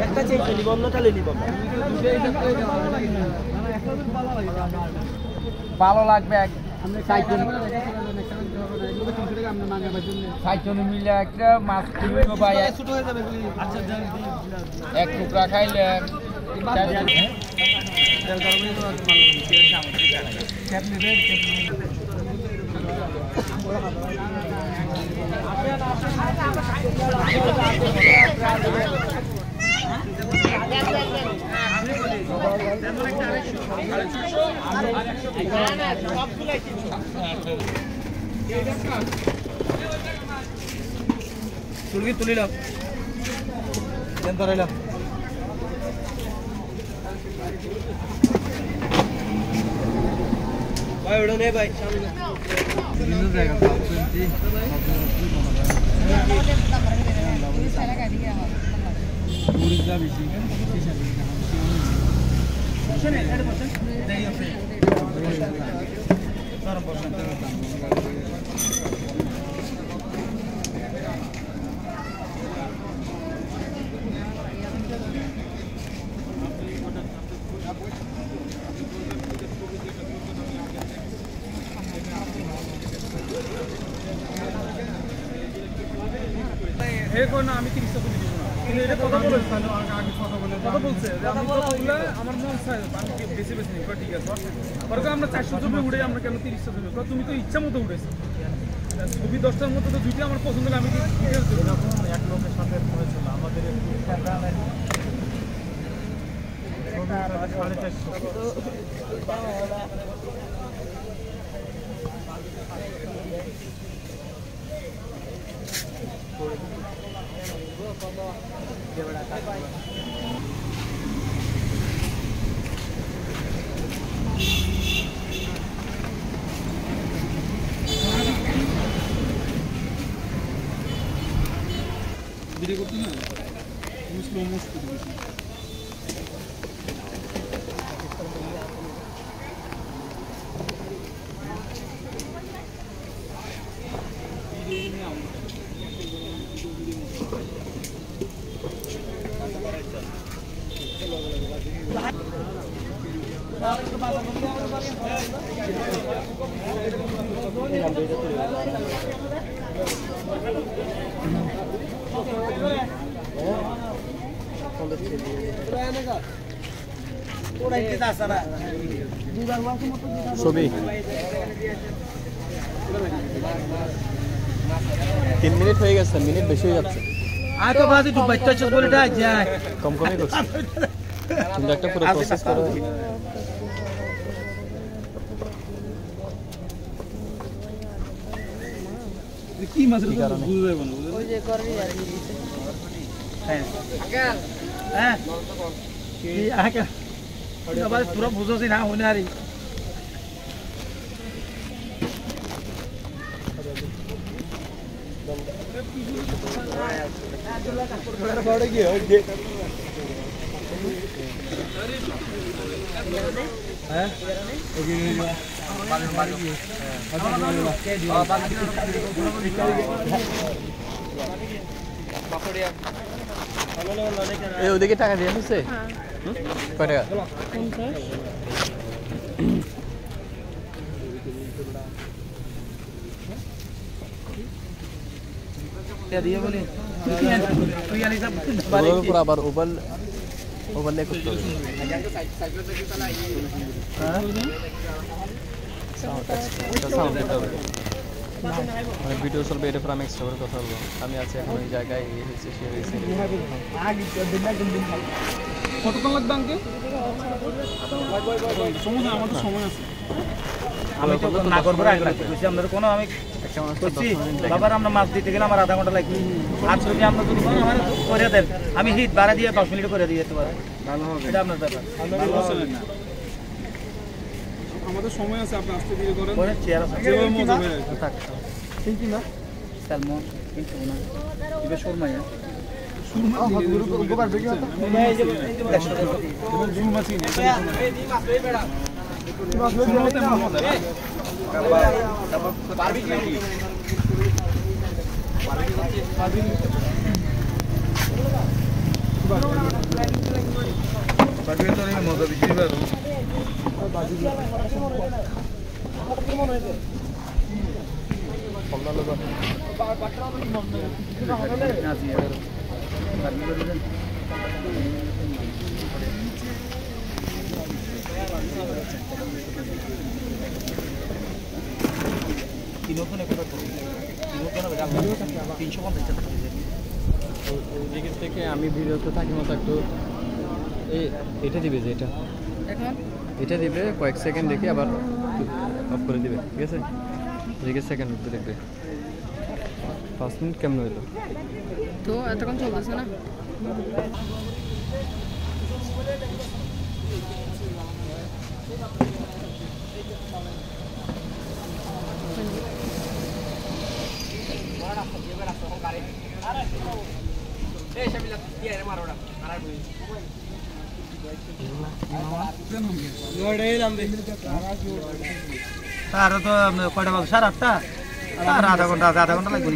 একটা চেক নিব অন্যটা লই নিব ভালো লাগবে সাইজন মিলে একটা মাছ কিনবো ভাই এক টুকরা খাইলে তুলিলাম ধরাইলাম ভাই ওটা নেই ভাই আমি 30 টাকা দিব না কিন্তু এটা কথা বলেছে আগে কথা বলছে যে আমি কথা বললে আমার মন চায় আমি বেশি বেশি নিব ঠিক আছে পরে আমরা 400 টাকা উড়ে আমরা কেন 30 টাকা দেব তুমি তো ইচ্ছা মতো উড়েছো ছবি 10টার মধ্যে তো দুইটা আমার পছন্দ হলো আমি ডিটেইলস দেব এক লোকের সাথে হয়েছিল আমাদের ভিডিও করতে না তুমি স্লো মোশন করতে বেশি ছবি 3 মিনিট হয়ে গেছে মিনিট বেশি হয়ে যাচ্ছে আর তো বাজে তো বাচ্চা চোখ বলে যায় কম কমই করছে তুমি একটা পুরো প্রসেস করো কি মাছ বুঝতে যাবে না ওই যে করি আর হ্যাঁ আঙ্কেল হ্যাঁ কি আঙ্কেল ওটা বাজে পুরো বুঝোছি না হনে আরি বড় কি হয় হ্যাঁ এই ওদিকে টাকা দিয়ে দিচ্ছে কয় টাকা দিয়ে বলি তুই আনি সব পুরো আবার ওভারলে করতে হবে হ্যাঁ সাউন্ড দিতে হবে ভিডিও চলবে এটা পর আমি এক্সট্রা করে কথা বলবো আমি আছি এখন ওই জায়গায় এই হয়েছে সে হয়েছে কতক্ষণ লাগবে আঙ্কেল সময় আমাদের সময় আছে আমি তো না করবো আগে লাগবে আমাদের কোনো আমি বাবার আমরা মাছ দিতে গেলে আমার আধা ঘন্টা লাগবে আর যদি আমরা যদি আমার করে দেন আমি হিট বাড়া দিয়ে 10 মিনিট করে দিয়ে যেতে পারি ভালো হবে এটা আপনার ব্যাপার আমাদের সময় আছে আপনি আস্তে ধীরে করেন পরে চেয়ার আছে যেভাবে মজা হবে থাক কিন্তু না সালমন কিন্তু না এটা শর্মা মজা বেশি দিকের থেকে আমি ভিডিওতে থাকি মতো একটু এটা দিবে যে এটা দিবে কয়েক সেকেন্ড দেখে আবার অফ করে দিবে, ঠিক আছে? এদিকে সেকেন্ড উঠতে দেখবে 5 মিনিট কেমন হইলো তো এতক্ষণ চলতেছে না। তার তো কয়টা বাজে 8:30 আর আধা ঘন্টা লাগবে